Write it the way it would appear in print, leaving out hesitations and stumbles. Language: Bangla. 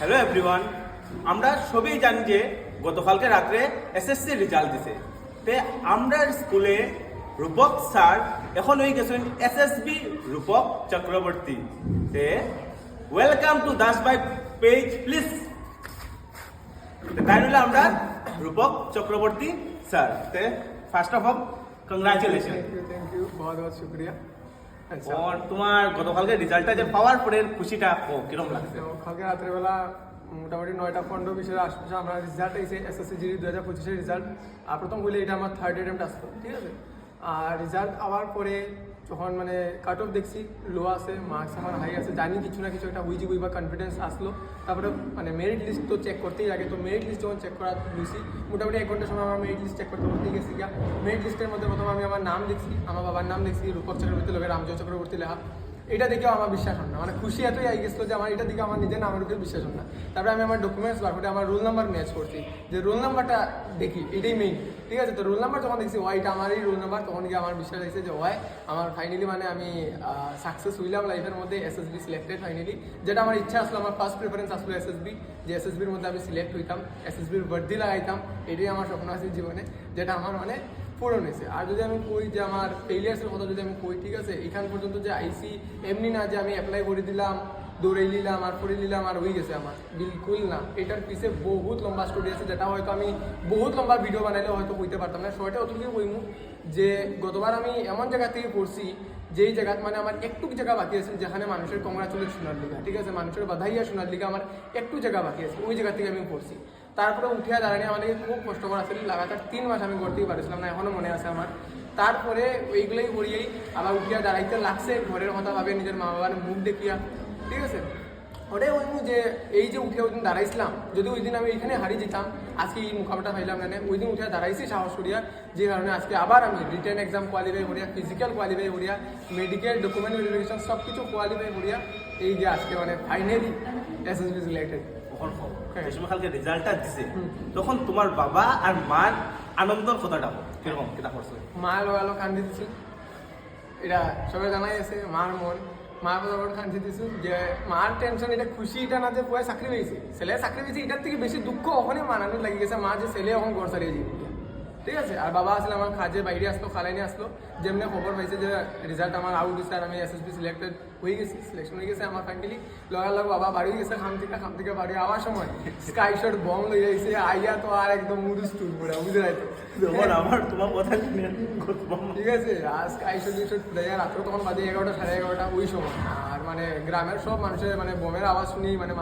হ্যালো এভরিওয়ান, আমরা সবাই জানি যে গতকালকে রাত্রে এসএসসি রেজাল্ট দিছে। তে আমরা স্কুলে রূপক স্যার এখন হয়ে গেছেন এসএসবি রূপক চক্রবর্তী। তে ওয়েলকাম টু দাস বাই পেজ প্লিজ। তাই হলে আমরা রূপক চক্রবর্তী স্যার। তে first of all congratulation. Thank you বহুত বহুত শুক্রিয়া। আচ্ছা, তোমার গতকালকে রেজাল্টটা যে পাওয়ার পরে খুশিটা কিরকম লাগছে? তো কালকে রাত্রেবেলা মোটামুটি 9:15 আশপাশে আমরা রেজাল্ট এসে এসএসসি জিডি 2025-এর রেজাল্ট। আর প্রথম বলে এটা আমার থার্ড অ্যাটেম্প্ট আসতো, ঠিক আছে। আর রেজাল্ট আওয়ার পরে যখন মানে কাট অফ দেখছি লো আছে, মার্কস আমার হাই আছে, জানি কিছু না কিছু একটা হইজি বা কনফিডেন্স আসলো। তারপরে মানে মেরিট লিস্ট তো চেক করতেই লাগে, তো মেরিট লিস্ট যখন চেক করা বুঝছি মোটামুটি 1 ঘন্টার সময় আমার মেরিট লিস্ট চেক করতেই গেছি গিয়া। মেরিট লিস্টের মধ্যে প্রথমে আমি আমার নাম দেখছি, আমার বাবার নাম দেখছি রূপক চক্রবর্তী লোকের রামজয় চক্রবর্তী লেখা। এটা দেখেও আমার বিশ্বাস হয় না, মানে খুশি এতই আই গেছিলো যে আমার এটা দেখে আমার নিজের নামের উপরে বিশ্বাস হয় না। তারপরে আমি আমার ডকুমেন্টস বার করে আমার রোল নাম্বার ম্যাচ করছি, যে রোল নাম্বারটা দেখি এটাই মেইন, ঠিক আছে। তো রোল নাম্বার যখন দেখছি ওয়াইটা আমারই রোল নাম্বার, তখন গিয়ে আমার বিশ্বাস হয়েছে যে ওয়াই আমার ফাইনালি মানে আমি সাকসেস হইলাম লাইফের মধ্যে, এসএসবি সিলেক্টেড ফাইনালি। যেটা আমার ইচ্ছা আসলো, আমার ফার্স্ট প্রেফারেন্স আসলো এসএসবি, যে এসএসবির মধ্যে আমি সিলেক্ট হইতাম, এসএসবির বর্দি লাগাইতাম। এটাই আমার স্বপ্ন আছে জীবনে, যেটা আমার মানে পূরণ হয়েছে। আর যদি আমি কই যে আমার ফেইলিয়ার্সের কথা যদি আমি কই, ঠিক আছে, এখান পর্যন্ত যে আইসি এমনি না যে আমি অ্যাপ্লাই করে দিলাম, দৌড়াই নিলাম আর পড়ে নিলাম আর হয়ে গেছে, আমার বিলকুল না। এটার পিছে বহুত লম্বা স্টোরি আছে, যেটা হয়তো আমি বহুত লম্বা ভিডিও বানাইলে হয়তো কইতে পারতাম না। শর্টে অতটুকু কইমু যে গতবার আমি এমন জায়গা থেকে পড়ছি যেই জায়গাত মানে আমার একটু জায়গা বাকি আছে, যেখানে মানুষের কংগ্রাচুলেট শোনার লিগা, ঠিক আছে, মানুষের বাধাইয়া শোনার লিগা আমার একটু জায়গা বাকি আছে, ওই জায়গা থেকে আমি পড়ছি। তারপরে উঠিয়া দাঁড়ানি আমাদেরকে খুব কষ্ট করা ছিল, লাগাতার 3 মাস আমি করতেই পারছিলাম না, এখনও মনে আছে আমার। তারপরে ওইগুলোই করিয়েই আবার উঠিয়া দাঁড়াইতে লাগছে, ঘরের কথা ভাবে, নিজের মা বাবার মুখ দেখিয়া, ঠিক আছে। ওটাই বলবো যে এই যে উঠে ওই দিন দাঁড়াইছিলাম, যদি ওই দিন আমি এখানে হারিয়ে যেতাম আজকে এই মুখামটা পাইলাম না, ওই দিন উঠে দাঁড়াইছি সাহস করিয়া, যে কারণে আজকে আবার আমি রিটেন এক্সাম কোয়ালিফাই করিয়া, ফিজিক্যাল কোয়ালিফাই করিয়া, মেডিকেল ডকুমেন্ট ভেরিফিকেশন সব কিছু কোয়ালিফাই করিয়া এই যে আজকে মানে ফাইনালি এসএসবি সিলেক্টেড। কালকে রেজাল্টটা দিছে, তখন তোমার বাবা আর মার আনন্দের কথাটা কিরকম কিনা করছে? মা লোক কান্দি দিছি, এটা সবাই জানাই আছে। মার মন, মা বাবার কান্দি দিছি যে মার টেনশন, এটা খুশি এটা না যে পুরো চাকরি পেয়েছে, ছেলে চাকরি পেয়েছে, এটার থেকে বেশি দুঃখ ওখানে মানানো লাগি গেছে মা, যে ছেলে এখন ঘর ছাড়িয়ে যাবে, ঠিক আছে। আর বাবা আসলে আমার কাজে বাইরে আসলো, খালাইনি আসলো, যেমনি খবর পাইছে যে রেজাল্ট আমার আউট হয়েছে আর আমি এসএসবি সিলেক্টেড হয়ে গেছি, সিলেকশন হয়ে গেছে আমার ফাইনালি। লগালগ বাবা বাড়ি গেছে খাম থেকে বাড়ি আওয়ার সময় স্কাই শট বম লই যাইছে, আইয়া তো আর একদম মুরুস টুর পড়ে বুঝে যাইতো আমার তোমার কথা ঠিক আছে। আর স্কাই শট রাত্রে তখন বাজে 11টা 11:30 ওই সময়। আর মানে গ্রামের সব মানুষের মানে বোমের আওয়াজ শুনি মানে